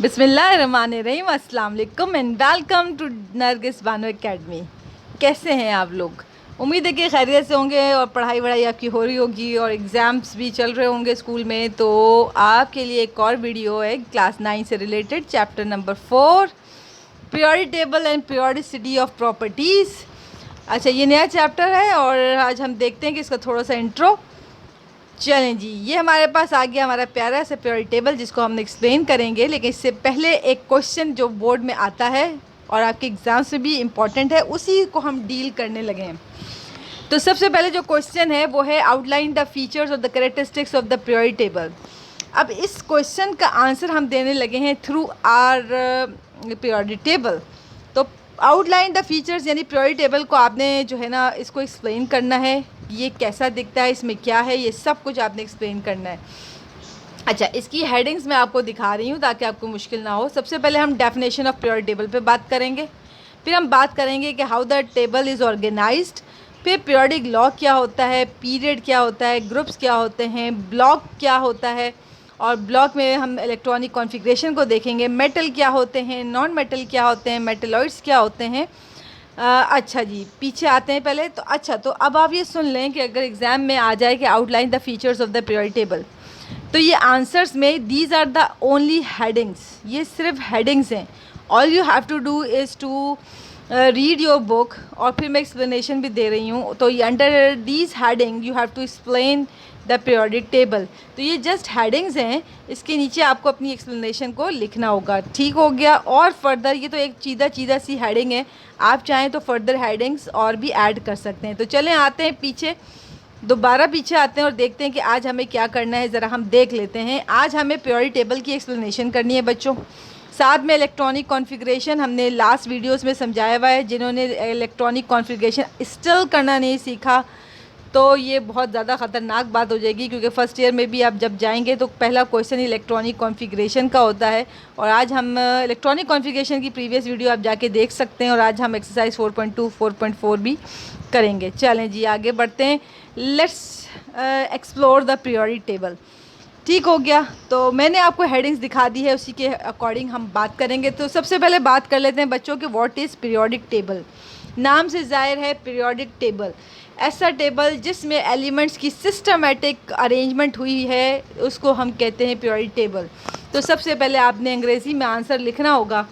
बिस्मिल्लाहिर्रहमानिर्रहीम, अस्सलाम वालेकुम and welcome to Nargis Bano academy. कैसे हैं आप लोग? उम्मीद है कि खैरियत से होंगे और पढ़ाई वढ़ाई आपकी हो रही होगी और एग्ज़ाम्स भी चल रहे होंगे स्कूल में। तो आपके लिए एक और वीडियो है क्लास 9 से related, chapter number 4, periodic table and periodicity of properties. अच्छा, ये नया चैप्टर है और आज हम देखते हैं कि इसका थोड़ा सा इंट्रो। चलें जी, ये हमारे पास आ गया हमारा प्यारा सा पीरियोडिक टेबल, जिसको हम एक्सप्लेन करेंगे। लेकिन इससे पहले एक क्वेश्चन जो बोर्ड में आता है और आपके एग्ज़ाम से भी इम्पॉर्टेंट है, उसी को हम डील करने लगे हैं। तो सबसे पहले जो क्वेश्चन है वो है outline the features of the characteristics of the periodic table. अब इस क्वेश्चन का आंसर हम देने लगे हैं थ्रू आर पीरियोडिक टेबल। तो आउटलाइन द फीचर्स यानी पीरियोडिक टेबल को आपने जो है ना इसको एक्सप्लेन करना है। ये कैसा दिखता है, इसमें क्या है, ये सब कुछ आपने एक्सप्लेन करना है। अच्छा, इसकी हेडिंग्स मैं आपको दिखा रही हूँ ताकि आपको मुश्किल ना हो। सबसे पहले हम डेफिनेशन ऑफ पीरियोडिक टेबल पे बात करेंगे, फिर हम बात करेंगे कि how the table is organised, फिर पीरियोडिक लॉ क्या होता है, पीरियड क्या होता है, ग्रुप्स क्या होते हैं, ब्लॉक क्या होता है, और ब्लॉक में हम इलेक्ट्रॉनिक कॉन्फ़िगरेशन को देखेंगे, मेटल क्या होते हैं, नॉन मेटल क्या होते हैं, मेटलॉइड्स क्या होते हैं। अच्छा जी, पीछे आते हैं पहले। तो अच्छा, तो अब आप ये सुन लें कि अगर एग्ज़ाम में आ जाए कि outline the features of the periodic table, तो ये आंसर्स में these are the only headings, ये सिर्फ हेडिंग्स हैं। All you have to do is to read your book, और फिर मैं एक्सप्लेनेशन भी दे रही हूँ। तो ये under these heading you have to explain the periodic table. तो ये जस्ट हेडिंग्स हैं, इसके नीचे आपको अपनी एक्सप्लेनेशन को लिखना होगा। ठीक हो गया? और फर्दर ये तो एक सीधा सी हेडिंग है, आप चाहें तो फर्दर हेडिंग्स और भी ऐड कर सकते हैं। तो चलें आते हैं पीछे, दोबारा पीछे आते हैं और देखते हैं कि आज हमें क्या करना है। ज़रा हम देख लेते हैं। आज हमें पीरियोडिक टेबल की एक्सप्लेनेशन करनी है बच्चों, साथ में इलेक्ट्रॉनिक कॉन्फ़िगरेशन हमने लास्ट वीडियोस में समझाया हुआ है। जिन्होंने इलेक्ट्रॉनिक कॉन्फ़िगरेशन इंस्टॉल करना नहीं सीखा तो ये बहुत ज़्यादा ख़तरनाक बात हो जाएगी, क्योंकि फ़र्स्ट ईयर में भी आप जब जाएंगे तो पहला क्वेश्चन इलेक्ट्रॉनिक कॉन्फ़िगरेशन का होता है। और आज हम इलेक्ट्रॉनिक कॉन्फ़िगरेशन की प्रीवियस वीडियो आप जाके देख सकते हैं, और आज हम एक्सरसाइज 4.2 4.4 भी करेंगे। चलें जी, आगे बढ़ते हैं। Let's explore the periodic table. ठीक हो गया? तो मैंने आपको हेडिंग्स दिखा दी है, उसी के अकॉर्डिंग हम बात करेंगे। तो सबसे पहले बात कर लेते हैं बच्चों कि व्हाट इज़ पीरियोडिक टेबल। नाम से ज़ाहिर है पीरियोडिक टेबल ऐसा टेबल जिसमें एलिमेंट्स की सिस्टमेटिक अरेंजमेंट हुई है, उसको हम कहते हैं पीरियोडिक टेबल। तो सबसे पहले आपने अंग्रेज़ी में आंसर लिखना होगा।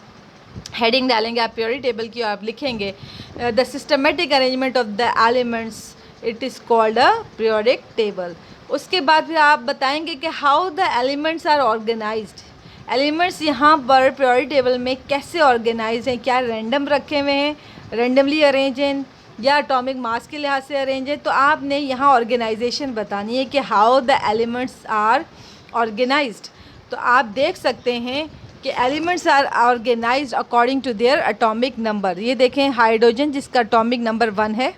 हेडिंग डालेंगे आप पीरियोडिक टेबल की और आप लिखेंगे the systematic arrangement of the elements, it is called a periodic table. उसके बाद फिर आप बताएंगे कि how the elements are organised. Elements यहाँ पर पीरियोडिक टेबल में कैसे ऑर्गेनाइज हैं, क्या रैंडम रखे हुए हैं, रैंडमली अरेंज हैं, या एटॉमिक मास के लिहाज से अरेंज है। तो आपने यहाँ ऑर्गेनाइजेशन बतानी है कि how the elements are organised. तो आप देख सकते हैं कि elements are organised according to their atomic number. ये देखें, हाइड्रोजन जिसका एटॉमिक नंबर 1 है,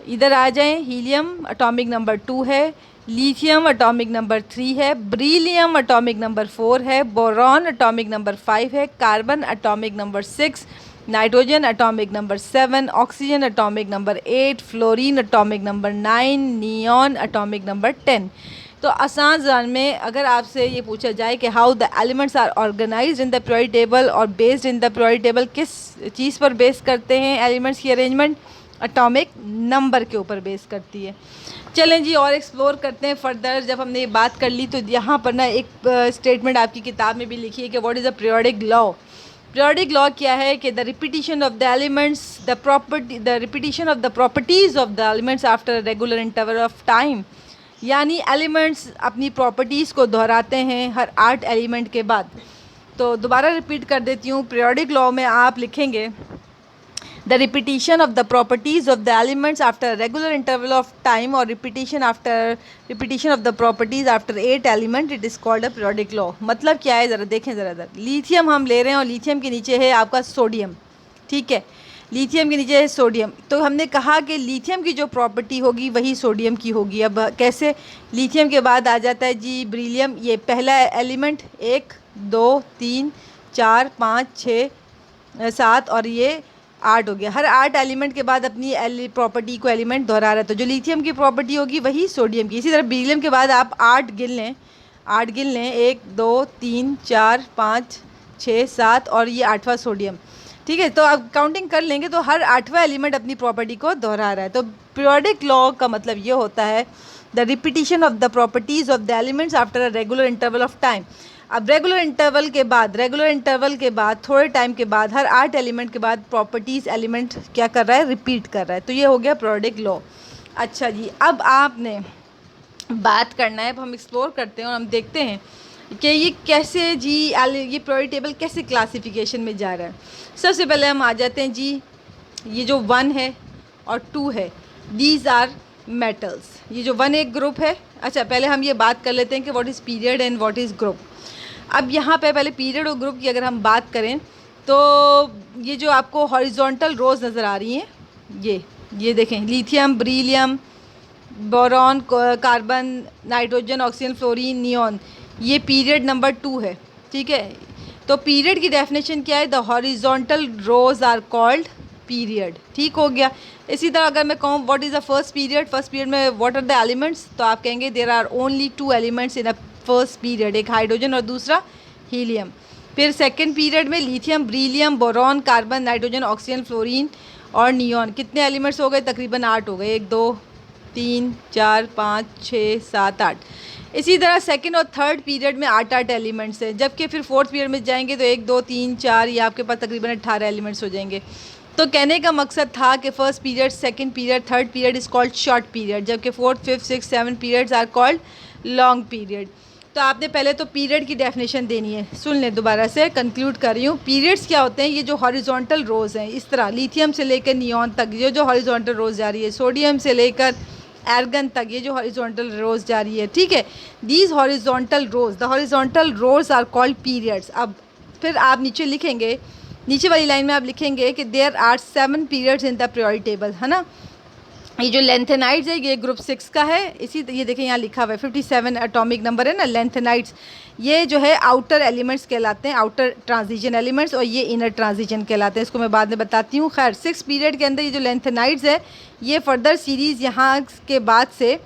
इधर आ जाएं, हीलियम एटॉमिक नंबर 2 है, लिथियम एटॉमिक नंबर 3 है, ब्रीलियम एटॉमिक नंबर 4 है, बोरॉन एटॉमिक नंबर 5 है, carbon atomic number 6, nitrogen atomic number 7, oxygen atomic number 8, fluorine atomic number 9, neon atomic number 10। तो आसान ज़बान में अगर आपसे ये पूछा जाए कि how the elements are organised in the periodic table और based in the periodic table, किस चीज़ पर बेस करते हैं एलिमेंट्स की अरेंजमेंट? एटॉमिक नंबर के ऊपर बेस करती है। चलें जी, और एक्सप्लोर करते हैं फर्दर। जब हमने ये बात कर ली तो यहाँ पर ना एक स्टेटमेंट आपकी किताब में भी लिखी है कि what is a periodic law. Periodic law क्या है कि the repetition of the elements, the repetition of the properties of the elements after regular interval of time. यानी एलिमेंट्स अपनी प्रॉपर्टीज़ को दोहराते हैं हर 8 एलिमेंट के बाद। तो दोबारा रिपीट कर देती हूँ, पीरियोडिक लॉ में आप लिखेंगे the repetition of the properties of the elements after a regular interval of time, or repetition of the properties after 8 element, it is called a periodic law। मतलब क्या है, ज़रा देखें, ज़रा लिथियम हम ले रहे हैं और लिथियम के नीचे है आपका सोडियम। ठीक है, लिथियम के नीचे है सोडियम। तो हमने कहा कि लिथियम की जो प्रॉपर्टी होगी वही सोडियम की होगी। अब कैसे? लिथियम के बाद आ जाता है जी ब्रीलियम, ये पहला एलिमेंट, 1 2 3 4 5 6 7 और ये 8 हो गया। हर 8 एलिमेंट के बाद अपनी प्रॉपर्टी को एलिमेंट दोहरा रहा है। तो जो लिथियम की प्रॉपर्टी होगी वही सोडियम की। इसी तरह बेरिलियम के बाद आप 8 गिन लें, 1 2 3 4 5 6, 7 और ये 8वां सोडियम। ठीक है, तो आप काउंटिंग कर लेंगे तो हर 8वां एलिमेंट अपनी प्रॉपर्टी को दोहरा रहा है। तो पीरियोडिक लॉ का मतलब ये होता है the repetition of the properties of the elements after a regular interval of time. अब रेगुलर इंटरवल के बाद थोड़े टाइम के बाद हर 8 एलिमेंट के बाद प्रॉपर्टीज़ एलिमेंट क्या कर रहा है, रिपीट कर रहा है। तो ये हो गया पीरियोडिक लॉ। अच्छा जी, अब आपने बात करना है, अब हम एक्सप्लोर करते हैं और हम देखते हैं कि ये कैसे जी ये पीरियोडिक टेबल कैसे क्लासिफिकेशन में जा रहा है। सबसे पहले हम आ जाते हैं जी, ये जो 1 है और 2 है, दीज आर मेटल्स। ये जो 1 एक ग्रुप है। अच्छा, पहले हम ये बात कर लेते हैं कि what is period and what is group. अब यहाँ पे पहले पीरियड और ग्रुप की अगर हम बात करें तो ये जो आपको हॉरिजॉन्टल रोज़ नज़र आ रही हैं, ये देखें, lithium, beryllium, boron, carbon, nitrogen, oxygen, fluorine, neon, ये पीरियड नंबर 2 है। ठीक है, तो पीरियड की डेफिनेशन क्या है, the horizontal rows are called period. ठीक हो गया। इसी तरह अगर मैं कहूँ what is the first period में व्हाट आर द एलिमेंट्स, तो आप कहेंगे there are only 2 elements in a first period, एक हाइड्रोजन और दूसरा हीलियम। फिर सेकेंड पीरियड में lithium, beryllium, boron, carbon, nitrogen, oxygen, fluorine और नियॉन। कितने एलिमेंट्स हो गए, तकरीबन 8 हो गए, 1 2 3 4 5 6 7 8। इसी तरह सेकंड और थर्ड पीरियड में 8 एलिमेंट्स हैं, जबकि फिर फोर्थ पीरियड में जाएंगे तो 1 2 3 4 ये आपके पास तकरीबन 18 एलिमेंट्स हो जाएंगे। तो कहने का मकसद था कि first period, second period, third period is called short period, जबकि fourth, fifth, six, 7 periods are called long period. तो आपने पहले तो पीरियड की डेफिनेशन देनी है, सुन लें, दोबारा से कंक्लूड कर रही हूँ। पीरियड्स क्या होते हैं, ये जो हॉरिजॉन्टल रोज़ हैं, इस तरह लिथियम से लेकर नियॉन तक ये जो हॉरिजॉन्टल रोज़ जा रही है, सोडियम से लेकर एर्गन तक ये जो हॉरिजॉन्टल रोज़ जा रही है। ठीक है, these horizontal rows, the horizontal rows are called periods. अब फिर आप नीचे लिखेंगे, नीचे वाली लाइन में आप लिखेंगे कि there are 7 periods in the periodic table, है ना। ये जो लेंथेनाइड्स है ये ग्रुप 6 का है। इसी ये देखें यहाँ लिखा हुआ है 57 एटॉमिक नंबर है ना। लेंथेनाइड्स ये जो है आउटर एलिमेंट्स कहलाते हैं, आउटर ट्रांजिशन एलिमेंट्स, और ये इनर ट्रांजिशन कहलाते हैं। इसको मैं बाद में बताती हूँ। खैर, 6 पीरियड के अंदर ये जो लेंथेनाइड्स है ये फर्दर सीरीज़ यहाँ के बाद से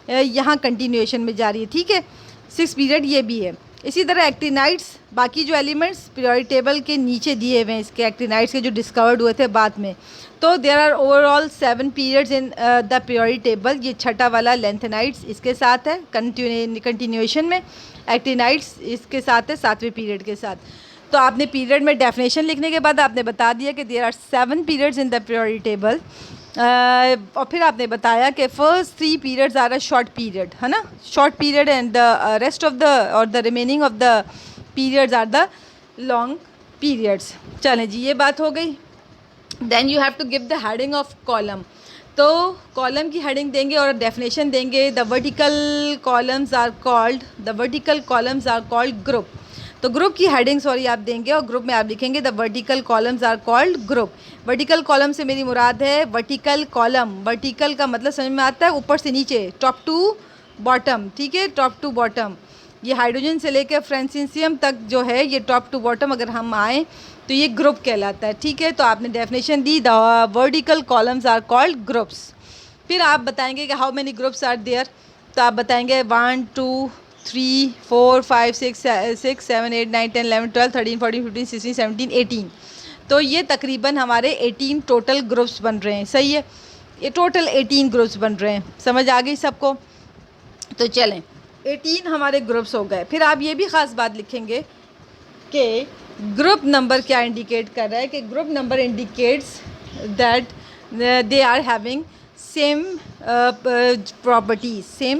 यहाँ कंटिन्यूएशन में जारी है। ठीक है, 6 पीरियड ये भी है। इसी तरह एक्टिनाइड्स, बाकी जो एलिमेंट्स पीरियोडिक टेबल के नीचे दिए हुए हैं, इसके एक्टिनाइड्स के जो डिस्कवर्ड हुए थे बाद में, तो there are overall 7 periods in the periodic table. ये छठा वाला लेंथेनाइड्स इसके साथ है कंटिन्यूएशन में, एक्टिनाइड्स इसके साथ है 7वें पीरियड के साथ। तो आपने पीरियड में डेफिनेशन लिखने के बाद आपने बता दिया कि there are 7 periods in the periodic table. और फिर आपने बताया कि first 3 periods are a short period, है ना, short period, and the rest of the और the remaining of the periods are the long periods. चलें जी, ये बात हो गई। Then you have to give the heading of column. तो कॉलम की हेडिंग देंगे और डेफिनेशन देंगे। The vertical columns are called group. तो ग्रुप की हेडिंग सॉरी आप देंगे और ग्रुप में आप लिखेंगे the vertical columns are called group. Vertical column से मेरी मुराद है वर्टिकल कॉलम। वर्टिकल का मतलब समझ में आता है ऊपर से नीचे, टॉप टू बॉटम। ठीक है, टॉप टू बॉटम। ये हाइड्रोजन से लेकर फ्रांसीसियम तक जो है ये टॉप टू बॉटम अगर हम आएँ तो ये ग्रुप कहलाता है। ठीक है, तो आपने डेफिनेशन दी, the vertical columns are called groups. फिर आप बताएंगे कि how many groups are there. तो आप बताएंगे 1 2 3 4 5 6 7 8 9 10 11 12 13 14 15 16 17 18। तो ये तकरीबन हमारे 18 टोटल ग्रुप्स बन रहे हैं। सही है, ये टोटल 18 ग्रुप्स बन रहे हैं। समझ आ गई सबको? तो चलें, 18 हमारे ग्रुप्स हो गए। फिर आप ये भी ख़ास बात लिखेंगे कि ग्रुप नंबर क्या इंडिकेट कर रहा है, कि group number indicates that they are having same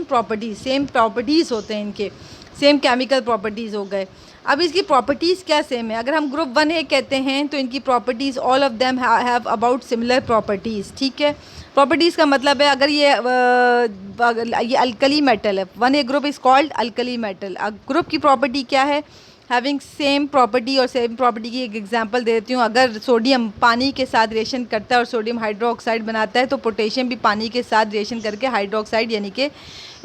properties होते हैं इनके, सेम केमिकल प्रॉपर्टीज़ हो गए। अब इसकी प्रॉपर्टीज़ क्या सेम है? अगर हम ग्रुप 1 ए कहते हैं तो इनकी properties all of them have about similar properties. ठीक है, प्रॉपर्टीज़ का मतलब है अगर ये अल्कली मेटल है, 1 A group is called alkali metal. Group की प्रॉपर्टी क्या है? Having same property. और सेम प्रॉपर्टी की एक एग्जांपल दे देती हूँ। अगर सोडियम पानी के साथ रिएक्शन करता है और सोडियम हाइड्रोक्साइड बनाता है, तो पोटेशियम भी पानी के साथ रिएक्शन करके हाइड्रोक्साइड यानी कि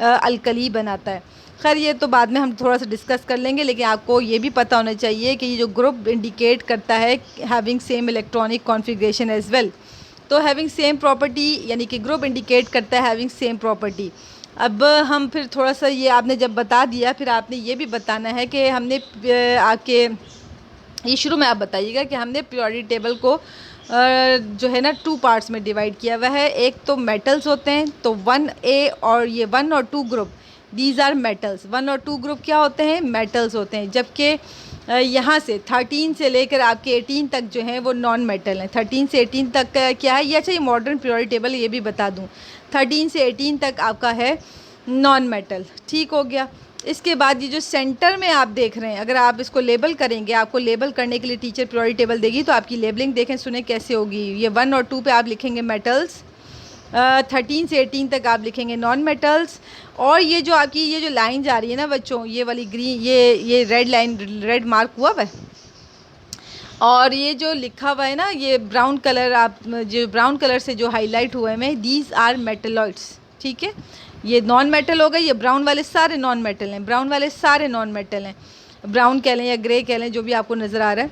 अल्कली बनाता है। खैर, ये तो बाद में हम थोड़ा सा डिस्कस कर लेंगे, लेकिन आपको ये भी पता होना चाहिए कि ये जो ग्रुप इंडिकेट करता है having same electronic configuration as well. तो हैविंग सेम प्रॉपर्टी यानी कि ग्रुप इंडिकेट करता है हैविंग सेम प्रॉपर्टी। अब हम फिर थोड़ा सा ये आपने जब बता दिया, फिर आपने ये भी बताना है कि हमने आके ये शुरू में आप बताइएगा कि हमने पीरियोडिक टेबल को जो है ना 2 पार्ट्स में डिवाइड किया हुआ है। एक तो मेटल्स होते हैं, तो 1A और ये 1 और 2 ग्रुप, दीज आर मेटल्स। 1 और 2 ग्रुप क्या होते हैं? मेटल्स होते हैं। जबकि यहाँ से 13 से लेकर आपके 18 तक जो है वो नॉन मेटल हैं। 13 से 18 तक का क्या है? ये अच्छा, ये मॉडर्न पीरियोडिक टेबल ये भी बता दूँ, 13 से 18 तक आपका है नॉन मेटल। ठीक हो गया। इसके बाद ये जो सेंटर में आप देख रहे हैं, अगर आप इसको लेबल करेंगे, आपको लेबल करने के लिए टीचर पीरियोडिक टेबल देगी, तो आपकी लेबलिंग देखें सुने कैसे होगी। ये 1 और 2 पे आप लिखेंगे मेटल्स, 13 से 18 तक आप लिखेंगे नॉन मेटल्स। और ये जो आपकी ये जो लाइन जा रही है ना बच्चों, ये वाली ग्रीन, ये रेड लाइन, रेड मार्क हुआ हुआ है, और ये जो लिखा हुआ है ना, ये ब्राउन कलर, आप जो ब्राउन कलर से जो हाईलाइट हुए हैं, दीज आर मेटलॉइड्स। ठीक है, ये नॉन मेटल हो गए। ये ब्राउन वाले सारे नॉन मेटल हैं, ब्राउन वाले सारे नॉन मेटल हैं, ब्राउन कह लें या ग्रे कह लें, जो भी आपको नज़र आ रहा है।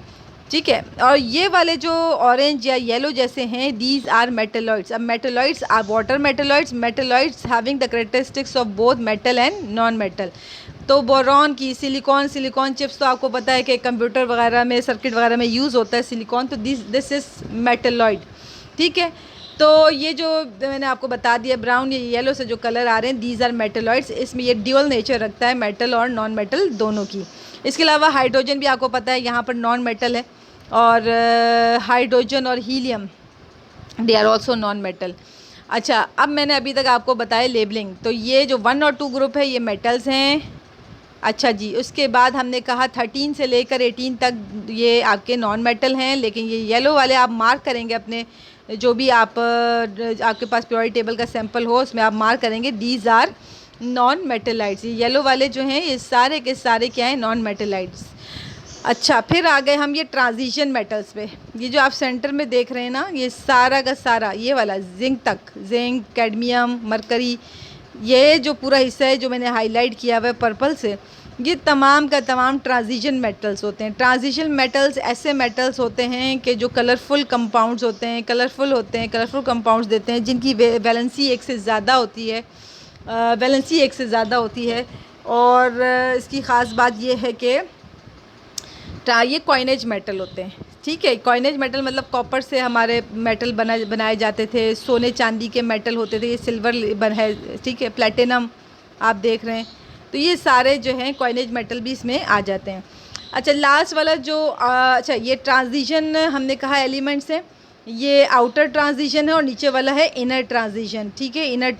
ठीक है, और ये वाले जो ऑरेंज या येलो जैसे हैं, दीज आर मेटलॉइड्स। अब metalloids are water metalloids, metalloids having the characteristics of both metal and non metal. तो बोरॉन की सिलिकॉन चिप्स तो आपको पता है कि कंप्यूटर वगैरह में, सर्किट वगैरह में यूज़ होता है सिलिकॉन, तो दिस इज़ मेटलॉइड। ठीक है, तो ये जो मैंने आपको बता दिया, ब्राउन या येलो से जो कलर आ रहे हैं, दीज आर मेटलॉइड्स। इसमें ये ड्यूअल नेचर रखता है, मेटल और नॉन मेटल दोनों की। इसके अलावा हाइड्रोजन भी आपको पता है यहाँ पर नॉन मेटल है, और हाइड्रोजन और helium they are also non metal. अच्छा, अब मैंने अभी तक आपको बताया लेबलिंग, तो ये जो 1 और 2 ग्रुप है ये मेटल्स हैं। अच्छा जी, उसके बाद हमने कहा 13 से लेकर 18 तक ये आपके नॉन मेटल हैं, लेकिन ये येलो वाले आप मार्क करेंगे अपने जो भी आपके पास पीरियोडिक टेबल का सैंपल हो, उसमें आप मार्क करेंगे दीज आर नॉन मेटलाइड्स। ये येलो वाले जो हैं ये सारे के सारे क्या हैं? Non metalloids. अच्छा, फिर आ गए हम ये ट्रांजिशन मेटल्स पे। ये जो आप सेंटर में देख रहे हैं ना, ये सारा का सारा ये वाला जिंक तक, जिंक, कैडमियम, मरकरी, ये जो पूरा हिस्सा है जो मैंने हाईलाइट किया हुआ है पर्पल से, ये तमाम का तमाम ट्रांजिशन मेटल्स होते हैं। ट्रांजिशन मेटल्स ऐसे मेटल्स होते हैं कि जो कलरफुल कंपाउंड्स होते हैं, कलरफुल कंपाउंड्स देते हैं, जिनकी वैलेंसी एक से ज़्यादा होती है। और इसकी ख़ास बात ये है कि ये कॉइनेज मेटल होते हैं। ठीक है, कॉइनेज मेटल मतलब कॉपर से हमारे मेटल बनाए जाते थे, सोने चांदी के मेटल होते थे, ये सिल्वर है। ठीक है, प्लेटिनम आप देख रहे हैं, तो ये सारे जो हैं कॉइनेज मेटल भी इसमें आ जाते हैं। अच्छा, लास्ट वाला जो अच्छा, ये ट्रांजिशन हमने कहा एलिमेंट्स है, ये आउटर ट्रांजिशन है और नीचे वाला है इनर ट्रांजिशन। ठीक है, इनर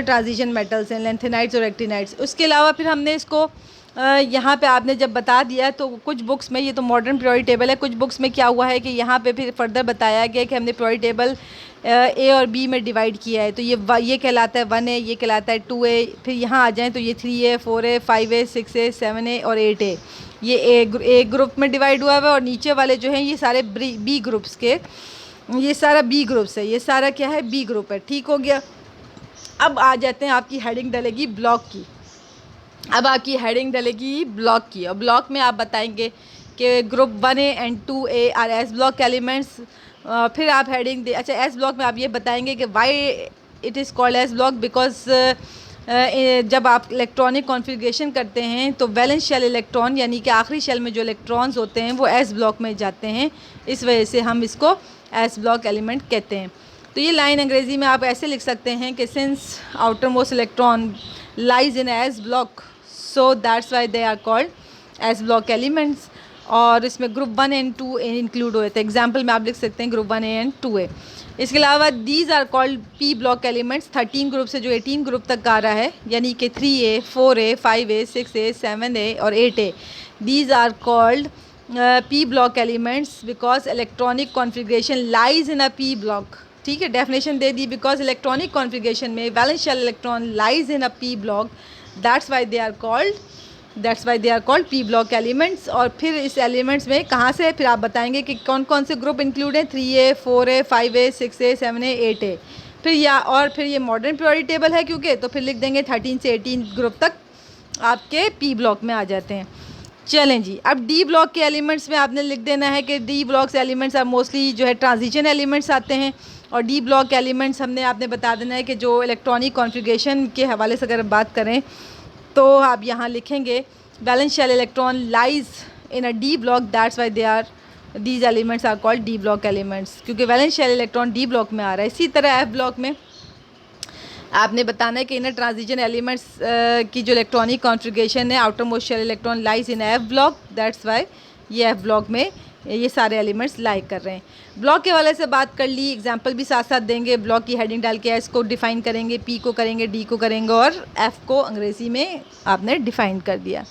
ट्रांजिशन मेटल्स हैं, लैंथेनाइड्स और एक्टिनाइड्स। उसके अलावा फिर हमने इसको यहाँ पे आपने जब बता दिया, तो कुछ बुक्स में, ये तो मॉडर्न पीरियोडिक टेबल है, कुछ बुक्स में क्या हुआ है कि यहाँ पे फिर फर्दर बताया गया कि हमने पीरियोडिक टेबल ए और बी में डिवाइड किया है। तो ये कहलाता है 1A, ये कहलाता है 2A, फिर यहाँ आ जाएँ तो ये 3A, 4A, 5A, 6A, 7A और 8A, ये ए ग्रुप में डिवाइड हुआ है। और नीचे वाले जो हैं ये सारे बी ग्रुप्स के, ये सारा बी ग्रुप्स है, ये सारा क्या है? बी ग्रुप है। ठीक हो गया। अब आ जाते हैं, आपकी हेडिंग डलेगी ब्लॉक की। अब आपकी हेडिंग डलेगी ब्लॉक की, और ब्लॉक में आप बताएंगे कि group 1A and 2A R S block elements. फिर आप हेडिंग अच्छा, एस ब्लॉक में आप ये बताएंगे कि why it is called s block, because जब आप इलेक्ट्रॉनिक कॉन्फ़िगरेशन करते हैं तो वैलेंस शेल इलेक्ट्रॉन, यानी कि आखिरी शेल में जो इलेक्ट्रॉन्स होते हैं वो एस ब्लॉक में जाते हैं, इस वजह से हम इसको एस ब्लॉक एलिमेंट कहते हैं। तो ये लाइन अंग्रेज़ी में आप ऐसे लिख सकते हैं कि since outer most electron lies in s block, so that's why they are called s block elements. और इसमें ग्रुप 1 एंड 2 इंक्लूड हुए थे। एग्जाम्पल में आप लिख सकते हैं ग्रुप 1A एंड 2A। इसके अलावा these are called P block elements. 13 group से जो 18 ग्रुप तक आ रहा है, यानी कि 3A, 4A, 5A, 6A, 7A और 8A, these are called P block elements because electronic configuration lies in a P block. ठीक है, डेफिनेशन दे दी, बिकॉज इलेक्ट्रॉनिक कॉन्फ़िगरेशन में valence shell electron lies in a P block, that's why they are called P block elements. और फिर इस elements में कहाँ से, फिर आप बताएंगे कि कौन कौन से ग्रुप इंक्लूड हैं, 3A, 4A, 5A, 6A, 7A, 8A। फिर ये मॉडर्न पीरियोडिक टेबल है क्योंकि, तो फिर लिख देंगे 13 से 18 ग्रुप तक आपके पी ब्लॉक में आ जाते हैं। चलें जी, अब डी ब्लॉक के एलिमेंट्स में आपने लिख देना है कि डी ब्लॉक एलिमेंट्स अब मोस्टली जो है ट्रांजिशन एलिमेंट्स आते हैं। और डी ब्लॉक एलिमेंट्स आपने बता देना है कि जो इलेक्ट्रॉनिक कॉन्फ़िगरेशन के हवाले से अगर बात करें तो आप यहाँ लिखेंगे valence shell electron lies in a d block, that's why these elements are called d block elements, क्योंकि valence shell electron d block में आ रहा है। इसी तरह f block में आपने बताना है कि इनर ट्रांजिशन एलिमेंट्स की जो इलेक्ट्रॉनिक कॉन्फ़िगरेशन है, outer most shell electron lies in f block, that's why ये एफ ब्लॉक में ये सारे एलिमेंट्स लाई कर रहे हैं। ब्लॉक के वाले से बात कर ली, एग्जांपल भी साथ साथ देंगे। ब्लॉक की हेडिंग डाल के एस को डिफ़ाइन करेंगे, पी को करेंगे, डी को करेंगे और एफ़ को अंग्रेज़ी में आपने डिफ़ाइन कर दिया।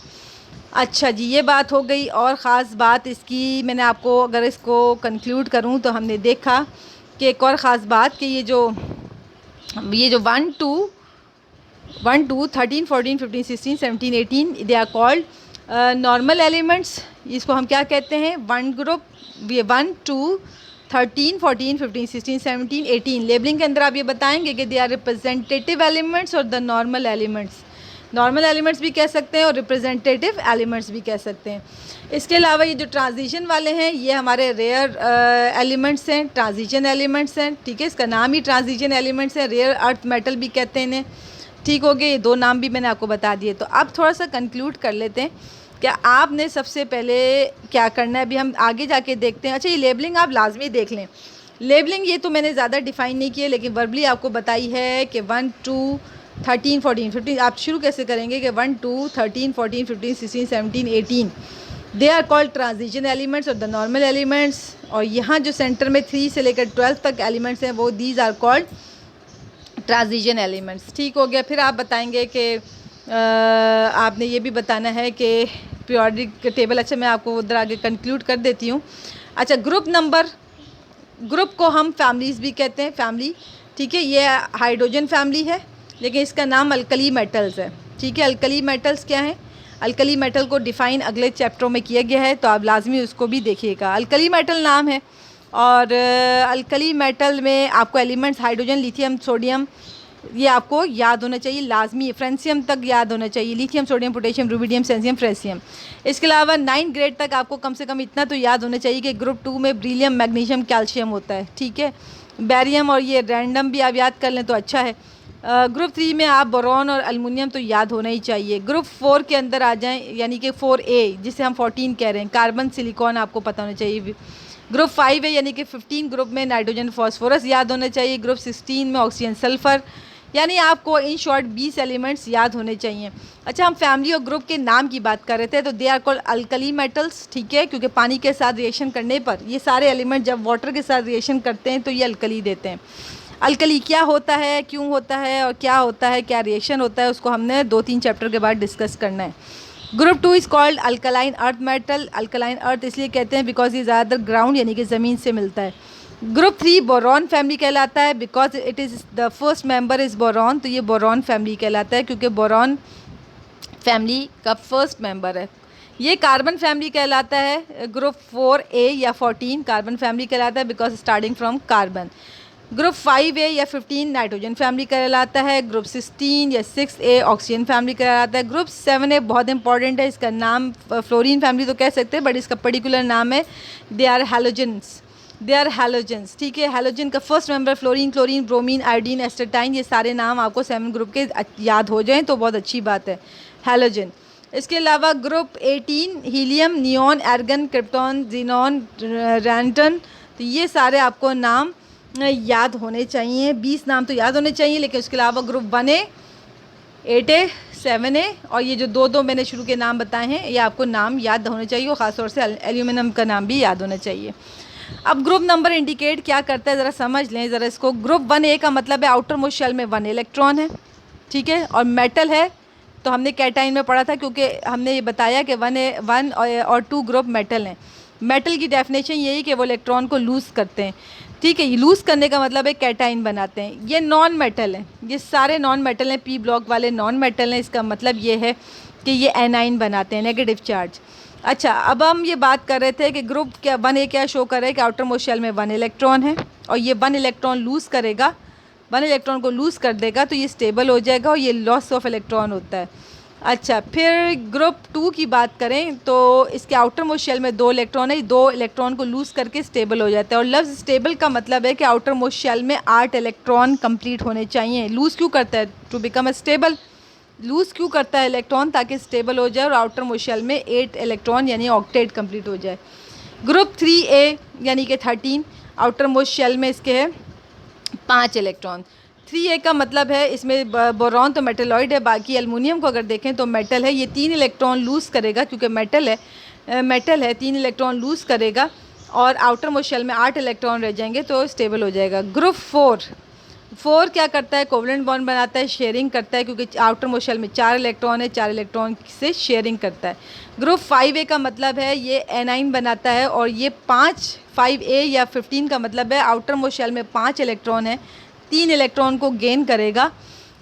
अच्छा जी, ये बात हो गई। और ख़ास बात इसकी मैंने आपको अगर इसको कंक्लूड करूँ तो हमने देखा कि एक और ख़ास बात कि ये जो 1 2 13 14 15 16 17 18 they are called normal elements. इसको हम क्या कहते हैं? One group, 1 2 13 14 15 16 17 18। लेबलिंग के अंदर आप ये बताएंगे कि दे आर रिप्रेजेंटेटिव एलिमेंट्स और the normal elements. Normal elements भी कह सकते हैं और रिप्रेजेंटेटिव एलिमेंट्स भी कह सकते हैं। इसके अलावा ये जो ट्रांजिशन वाले हैं ये हमारे रेयर एलिमेंट्स हैं, ट्रांजिशन एलिमेंट्स हैं। ठीक है, इसका नाम ही ट्रांजिशन एलिमेंट्स है। रेयर अर्थ मेटल भी कहते हैं इन्हें। ठीक हो गए, ये 2 नाम भी मैंने आपको बता दिए। तो अब थोड़ा सा कंक्लूड कर लेते हैं कि आपने सबसे पहले क्या करना है। अभी हम आगे जाके देखते हैं। अच्छा, ये लेबलिंग आप लाजमी देख लें। लेबलिंग ये तो मैंने ज़्यादा डिफ़ाइन नहीं की है, लेकिन वर्बली आपको बताई है कि 1 2 13 14 15। आप शुरू कैसे करेंगे कि 1 2 13 14 15 16 17 18 they are called transition elements और द नॉर्मल एलिमेंट्स। और यहाँ जो सेंटर में 3 से लेकर 12 तक एलिमेंट्स हैं वो these are called transition elements. ठीक हो गया। फिर आप बताएंगे कि आपने ये भी बताना है कि पीरियोडिक टेबल। अच्छा, मैं आपको उधर आगे कंक्लूड कर देती हूँ। अच्छा, ग्रुप नंबर, ग्रुप को हम फैमिलीज़ भी कहते हैं, फैमिली। ठीक है, ये हाइड्रोजन फैमिली है लेकिन इसका नाम अल्कली मेटल्स है। ठीक है, अल्कली मेटल्स क्या हैं? अल्कली मेटल को डिफ़ाइन अगले चैप्टरों में किया गया है, तो आप लाजमी उसको भी देखिएगा। अल्कली मेटल नाम है और अल्कली मेटल में आपको एलिमेंट्स हाइड्रोजन, लिथियम, सोडियम ये आपको याद होना चाहिए लाजमी। फ्रेंसियम तक याद होना चाहिए, lithium, sodium, potassium, rubidium, caesium, francium. इसके अलावा 9 ग्रेड तक आपको कम से कम इतना तो याद होना चाहिए कि ग्रुप 2 में ब्रिलियम, मैग्नीशियम, कैल्शियम होता है। ठीक है, बैरियम और ये रैंडम भी आप याद कर लें तो अच्छा है। ग्रुप 3 में आप बोरॉन और एल्युमिनियम तो याद होना ही चाहिए। ग्रुप 4 के अंदर आ जाएं, यानी कि 4A जिसे हम 14 कह रहे हैं, कार्बन, सिलिकॉन आपको पता होना चाहिए। ग्रुप 5 है यानी कि 15 ग्रुप में नाइट्रोजन, फॉस्फोरस याद होना चाहिए। ग्रुप 16 में ऑक्सीजन, सल्फ़र, यानी आपको इन शॉर्ट 20 एलिमेंट्स याद होने चाहिए। अच्छा, हम फैमिली और ग्रुप के नाम की बात कर रहे थे, तो they are called alkali metals. ठीक है, क्योंकि पानी के साथ रिएक्शन करने पर ये सारे एलिमेंट जब वाटर के साथ रिएक्शन करते हैं तो ये अल्कली देते हैं। अल्कली क्या होता है, क्यों होता है और क्या होता है, क्या रिएक्शन होता है, उसको हमने 2-3 चैप्टर के बाद डिस्कस करना है। Group 2 is called alkaline earth metal. Alkaline earth इसलिए कहते हैं बिकॉज ये ज़्यादातर ग्राउंड यानी कि ज़मीन से मिलता है। ग्रुप 3 बोरॉन फैमिली कहलाता है because it is the first member is boron, तो ये बोरॉन फैमिली कहलाता है क्योंकि बोरॉन फैमिली का फर्स्ट मेंबर है। ये कार्बन फैमिली कहलाता है। ग्रुप 4A या 14 कार्बन फैमिली कहलाता है because starting from carbon. Group 5A या 15 नाइट्रोजन फैमिली कहलाता है। ग्रुप 16 या 6A ऑक्सीजन फैमिली कहलाता है। ग्रुप 7A बहुत इंपॉर्टेंट है, इसका नाम फ्लोरीन फैमिली तो कह सकते हैं बट इसका पर्टिकुलर नाम है they are halogens. They are halogens. ठीक है, हैलोजन का first member fluorine, chlorine, bromine, iodine, astatine, ये सारे नाम आपको 7 ग्रुप के याद हो जाएं तो बहुत अच्छी बात है, हैलोजन। इसके अलावा group 18 helium, neon, argon, krypton, xenon, radon, तो ये सारे आपको नाम याद होने चाहिए। 20 नाम तो याद होने चाहिए, लेकिन उसके अलावा ग्रुप 1A, 8A, 7A और ये जो 2 मैंने शुरू के नाम बताए हैं ये आपको नाम याद होने चाहिए और ख़ासतौर से एल्यूमिनियम का नाम भी याद होना चाहिए। अब ग्रुप नंबर इंडिकेट क्या करता है ज़रा समझ लें ज़रा इसको। ग्रुप 1A का मतलब है आउटर मोस्ट शेल में 1 इलेक्ट्रॉन है। ठीक है, और मेटल है तो हमने कैटाइन में पढ़ा था क्योंकि हमने ये बताया कि 1 और 2 ग्रुप मेटल हैं। मेटल की डेफिनेशन यही कि वो इलेक्ट्रॉन को लूज़ करते हैं। ठीक है, ये लूज़ करने का मतलब है कैटाइन बनाते हैं। ये नॉन मेटल हैं, ये सारे नॉन मेटल हैं, पी ब्लॉक वाले नॉन मेटल हैं। इसका मतलब ये है कि ये एनाइन बनाते हैं, नेगेटिव चार्ज। अच्छा, अब हम ये बात कर रहे थे कि ग्रुप क्या 1A क्या शो कर रहा है कि आउटर मोस्ट शेल में 1 इलेक्ट्रॉन है और ये 1 इलेक्ट्रॉन लूज़ करेगा, 1 इलेक्ट्रॉन को लूज़ कर देगा तो ये स्टेबल हो जाएगा और ये लॉस ऑफ इलेक्ट्रॉन होता है। अच्छा, फिर ग्रुप 2 की बात करें तो इसके आउटर मोस्ट शेल में 2 इलेक्ट्रॉन है, 2 इलेक्ट्रॉन को लूज़ करके स्टेबल हो जाता है। और लफ्ज़ स्टेबल का मतलब है कि आउटर मोस्ट शेल में 8 इलेक्ट्रॉन कंप्लीट होने चाहिए। लूज़ क्यों करता है? To become a stable. Lose क्यों करता है इलेक्ट्रॉन? ताकि स्टेबल हो जाए और आउटर मोस्ट शेल में 8 इलेक्ट्रॉन यानी ऑक्टेट कंप्लीट हो जाए। ग्रुप 3A यानी कि 13 आउटर मोस्ट शेल में इसके है 5 इलेक्ट्रॉन। 3A का मतलब है इसमें बोरॉन तो मेटलॉइड है, बाकी एल्युमिनियम को अगर देखें तो मेटल है। ये 3 इलेक्ट्रॉन लूज़ करेगा क्योंकि मेटल है 3 इलेक्ट्रॉन लूज़ करेगा और आउटर मोस्ट शेल में 8 इलेक्ट्रॉन रह जाएंगे तो स्टेबल हो जाएगा। ग्रुप 4 क्या करता है? कोवलेंट बॉन्ड बनाता है, शेयरिंग करता है क्योंकि आउटर मोस्ट शेल में 4 इलेक्ट्रॉन है, 4 इलेक्ट्रॉन से शेयरिंग करता है। ग्रुप 5A का मतलब है ये एनाइन बनाता है और ये 5A या 15 का मतलब है आउटर मोस्ट शेल में 5 इलेक्ट्रॉन है, 3 इलेक्ट्रॉन को गेन करेगा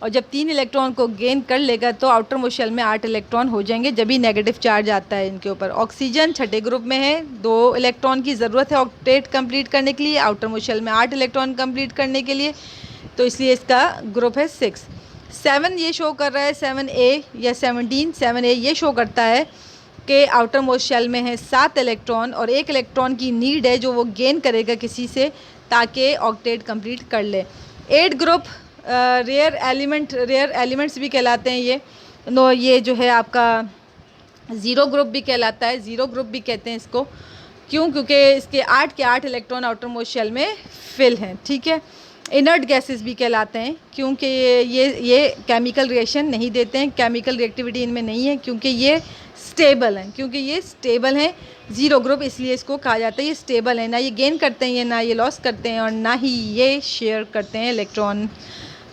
और जब 3 इलेक्ट्रॉन को गेन कर लेगा तो आउटर मोस्ट शेल में 8 इलेक्ट्रॉन हो जाएंगे जब भी नेगेटिव चार्ज आता है इनके ऊपर। ऑक्सीजन छठे ग्रुप में है, 2 इलेक्ट्रॉन की ज़रूरत है ऑक्टेट कंप्लीट करने के लिए, आउटर मोस्ट शेल में 8 इलेक्ट्रॉन कंप्लीट करने के लिए, तो इसलिए इसका ग्रुप है 6। 7 ये शो कर रहा है 7A या 17 7A ये शो करता है कि आउटर मोस्ट शेल में है 7 इलेक्ट्रॉन और 1 इलेक्ट्रॉन की नीड है जो वो गेन करेगा किसी से ताकि ऑक्टेट कंप्लीट कर ले। 8 ग्रुप रेयर एलिमेंट्स भी कहलाते हैं ये जो है आपका ज़ीरो ग्रुप भी कहलाता है, ज़ीरो ग्रुप भी कहते हैं इसको। क्यों? क्योंकि इसके 8 के 8 इलेक्ट्रॉन आउटर मोस्ट शेल में फिल हैं, ठीक है। इनर्ट गैसेस भी कहलाते हैं क्योंकि ये केमिकल रिएक्शन नहीं देते हैं, केमिकल रिएक्टिविटी इनमें नहीं है क्योंकि ये स्टेबल हैं। ज़ीरो ग्रुप इसलिए इसको कहा जाता है ये स्टेबल है, ना ये गेन करते हैं ना ये लॉस करते हैं और ना ही ये शेयर करते हैं इलेक्ट्रॉन।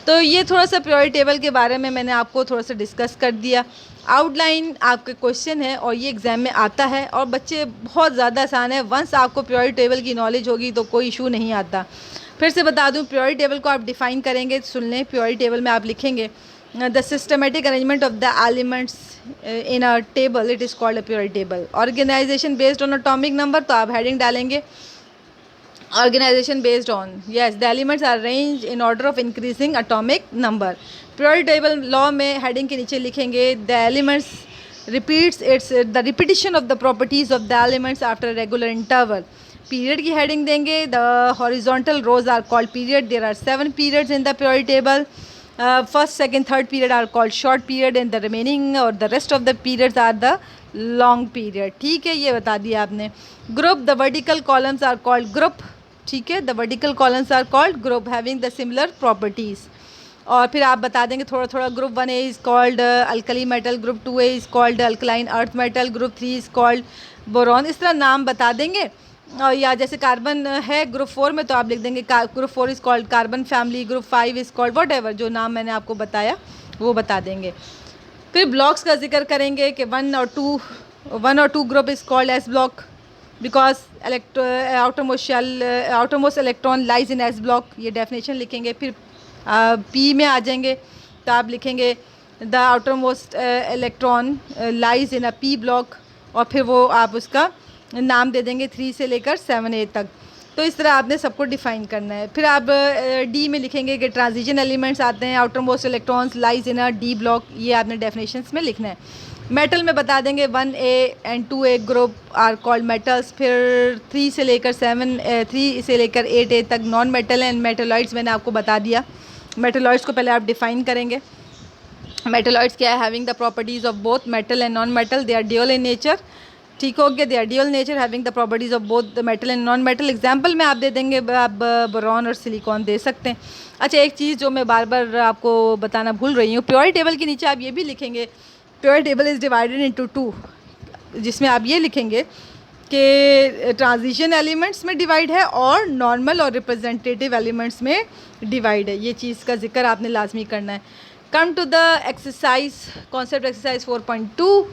तो ये थोड़ा सा पीरियोडिक टेबल के बारे में मैंने आपको थोड़ा सा डिस्कस कर दिया। आउटलाइन आपके क्वेश्चन है और ये एग्ज़ाम में आता है और बच्चे बहुत ज़्यादा आसान है। वंस आपको पीरियोडिक टेबल की नॉलेज होगी तो कोई इशू नहीं आता। फिर से बता दूं, पीरियोडिक टेबल को आप डिफ़ाइन करेंगे, सुन लें। पीरियोडिक टेबल में आप लिखेंगे the systematic arrangement of the elements in a table, it is called a periodic table. Organization based on atomic number, तो आप हेडिंग डालेंगे organization based on, yes the elements are arranged in order of increasing atomic number. Periodic table law में heading के नीचे लिखेंगे the elements repeats it's the repetition of the properties of the elements after regular interval. Period की heading देंगे the horizontal rows are called period, there are 7 periods in the periodic table. First second third period are called short period and the remaining और the rest of the periods are the long period, ठीक है, ये बता दिया आपने। Group the vertical columns are called group, ठीक है, the vertical columns are called group having the similar properties. और फिर आप बता देंगे थोड़ा थोड़ा, group 1A is called alkali metal, group 2A is called alkaline earth metal, group 3 is called boron, इस तरह नाम बता देंगे। और या जैसे कार्बन है ग्रुप 4 में तो आप लिख देंगे group 4 is called carbon family, group 5 is called what ever, जो नाम मैंने आपको बताया वो बता देंगे। फिर ब्लॉक्स का जिक्र करेंगे कि 1 और 2 group is called s block because outermost electron lies in s block, ये डेफिनेशन लिखेंगे। फिर पी में आ जाएंगे तो आप लिखेंगे the outermost electron lies in a P block और फिर वो आप उसका नाम दे देंगे 3 से लेकर 7A तक। तो इस तरह आपने सबको डिफ़ाइन करना है। फिर आप डी में लिखेंगे कि ट्रांजिशन एलिमेंट्स आते हैं, outermost electrons lies in a D block, ये आपने डेफिनेशंस में लिखना है। मेटल में बता देंगे 1A and 2A group are called metals. फिर 3 से लेकर 8A तक नॉन मेटल एंड मेटलॉइड्स मैंने आपको बता दिया। मेटलॉइड्स को पहले आप डिफ़ाइन करेंगे। मेटलॉइड्स क्या है? Having the properties of both metal and non metal, they are dual in nature, ठीक हो गया, they are dual nature having the properties of both the metal and non metal. Example में आप दे देंगे, आप बोरॉन और सिलिकॉन दे सकते हैं। अच्छा, एक चीज़ जो मैं बार बार आपको बताना भूल रही हूँ, पीरियोडिक टेबल के नीचे आप ये भी लिखेंगे periodic table is divided into 2, जिसमें आप ये लिखेंगे कि ट्रांजिशन एलिमेंट्स में डिवाइड है और नॉर्मल और रिप्रेजेंटेटिव एलिमेंट्स में डिवाइड है। ये चीज़ का जिक्र आपने लाजमी करना है। Come to the exercise, concept exercise 4.2,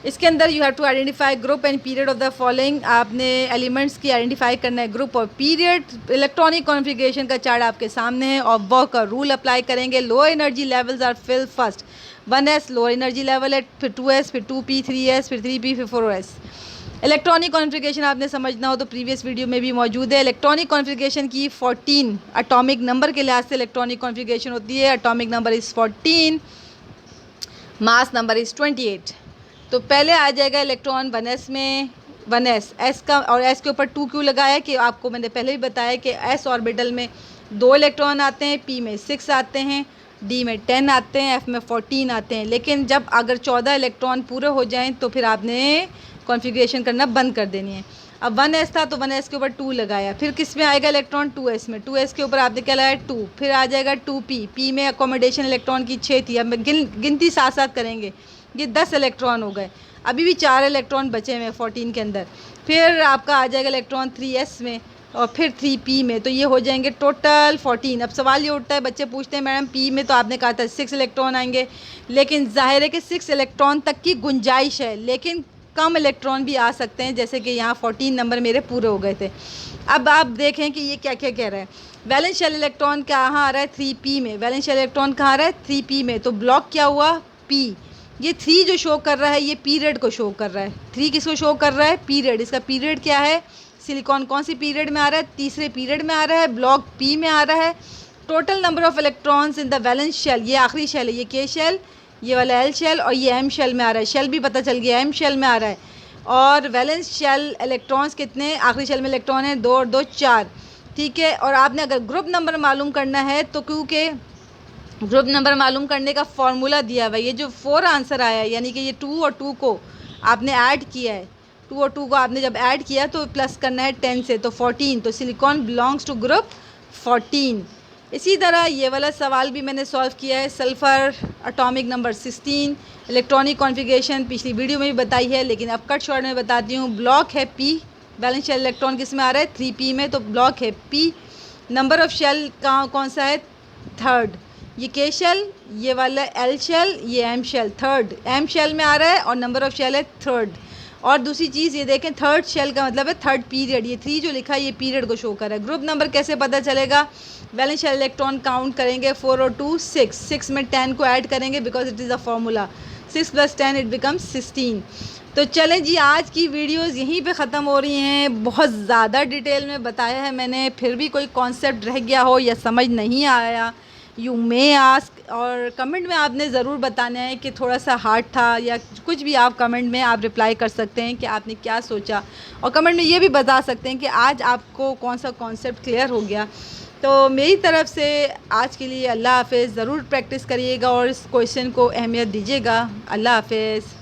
इसके अंदर you have to identify group and period of the following. आपने एलिमेंट्स की आइडेंटिफाई करना है, ग्रुप और पीरियड। इलेक्ट्रॉनिक कॉन्फ़िगरेशन का चार्ट आपके सामने है और वर्क का रूल अप्लाई करेंगे। Low energy levels are fill first, 1S low energy level है, फिर 2S, फिर 2P, 3S, फिर 3P, फिर 4S। इलेक्ट्रॉनिक कॉन्फ़िगरेशन आपने समझना हो तो प्रीवियस वीडियो में भी मौजूद है। इलेक्ट्रॉनिक कॉन्फ़िगरेशन की 14 एटॉमिक नंबर के लिहाज से इलेक्ट्रॉनिक कॉन्फ़िगरेशन होती है। Atomic number is 14, mass number is 28। तो पहले आ जाएगा इलेक्ट्रॉन 1S में, 1S S का, और S के ऊपर 2 क्यों लगाया कि आपको मैंने पहले ही बताया कि S ऑर्बिटल में 2 इलेक्ट्रॉन आते हैं, P में 6 आते हैं, डी में 10 आते हैं, एफ में 14 आते हैं। लेकिन जब अगर 14 इलेक्ट्रॉन पूरे हो जाएं तो फिर आपने कॉन्फ़िगरेशन करना बंद कर देनी है। अब 1s था तो 1s के ऊपर 2 लगाया, फिर किस में आएगा इलेक्ट्रॉन, 2s में, 2s के ऊपर आपने क्या लगाया 2, फिर आ जाएगा 2p, p में अकोमोडेशन इलेक्ट्रॉन की 6 थी। अब गिनती साथ साथ करेंगे, ये 10 इलेक्ट्रॉन हो गए, अभी भी 4 इलेक्ट्रॉन बचे हुए 14 के अंदर। फिर आपका आ जाएगा इलेक्ट्रॉन 3s में और फिर 3p में, तो ये हो जाएंगे टोटल 14। अब सवाल ये उठता है, बच्चे पूछते हैं मैडम p में तो आपने कहा था 6 इलेक्ट्रॉन आएंगे, लेकिन जाहिर है कि 6 इलेक्ट्रॉन तक की गुंजाइश है, लेकिन कम इलेक्ट्रॉन भी आ सकते हैं, जैसे कि यहाँ 14 नंबर मेरे पूरे हो गए थे। अब आप देखें कि ये क्या क्या कह रहा है। वैलेंस शेल इलेक्ट्रॉन कहाँ आ रहा है, 3p में। वैलेंस शेल इलेक्ट्रॉन कहाँ आ रहा है, 3p में, तो ब्लॉक क्या हुआ, p। ये 3 जो शो कर रहा है ये पीरियड को शो कर रहा है। 3 किसको शो कर रहा है, पीरियड। इसका पीरियड क्या है, सिलिकॉन कौन सी पीरियड में आ रहा है, तीसरे पीरियड में आ रहा है, ब्लॉक p में आ रहा है। Total number of electrons in the valence shell, ये आखिरी शेल है, ये k शेल, ये वाला l शेल, और ये m शेल में आ रहा है। शेल भी पता चल गया, m शेल में आ रहा है। और वैलेंस शेल इलेक्ट्रॉन्स कितने, आखिरी शेल में इलेक्ट्रॉन है 2 और 2 4, ठीक है। और आपने अगर ग्रुप नंबर मालूम करना है तो क्योंकि ग्रुप नंबर मालूम करने का फॉर्मूला दिया हुआ है, ये जो 4 आंसर आया है, यानी कि ये 2 और 2 को आपने ऐड किया है, 2 और 2 को आपने जब ऐड किया तो प्लस करना है 10 से, तो 14, तो सिलिकॉन बिलोंग्स टू ग्रुप 14। इसी तरह ये वाला सवाल भी मैंने सॉल्व किया है, sulphur atomic number 16, electronic configuration पिछली वीडियो में भी बताई है, लेकिन अब कट शॉर्ट में बताती हूँ। ब्लॉक है p, बैलेंस शेल इलेक्ट्रॉन किस में आ रहा है, 3p में, तो ब्लॉक है p। नंबर ऑफ़ शेल कौन सा है, थर्ड। ये k शेल, ये वाला l शेल, ये m shell, third m shell में आ रहा है, और नंबर ऑफ़ शेल है थर्ड। और दूसरी चीज़ ये देखें, थर्ड शेल का मतलब है थर्ड पीरियड, ये 3 जो लिखा है ये पीरियड को शो कर रहा है। ग्रुप नंबर कैसे पता चलेगा, वैलेंस शेल इलेक्ट्रॉन काउंट करेंगे, 4 और 2 6, 6 में 10 को ऐड करेंगे because it is a formula, 6 + 10 it becomes 16। तो चलें जी, आज की वीडियोस यहीं पे ख़त्म हो रही हैं। बहुत ज़्यादा डिटेल में बताया है मैंने, फिर भी कोई कॉन्सेप्ट रह गया हो या समझ नहीं आया, यू मे आस्क, और कमेंट में आपने ज़रूर बताना है कि थोड़ा सा हार्ड था या कुछ भी। आप कमेंट में आप रिप्लाई कर सकते हैं कि आपने क्या सोचा, और कमेंट में ये भी बता सकते हैं कि आज आपको कौन सा कॉन्सेप्ट क्लियर हो गया। तो मेरी तरफ़ से आज के लिए अल्लाह हाफ़िज़। ज़रूर प्रैक्टिस करिएगा और इस क्वेश्चन को अहमियत दीजिएगा। अल्लाह हाफ़िज़।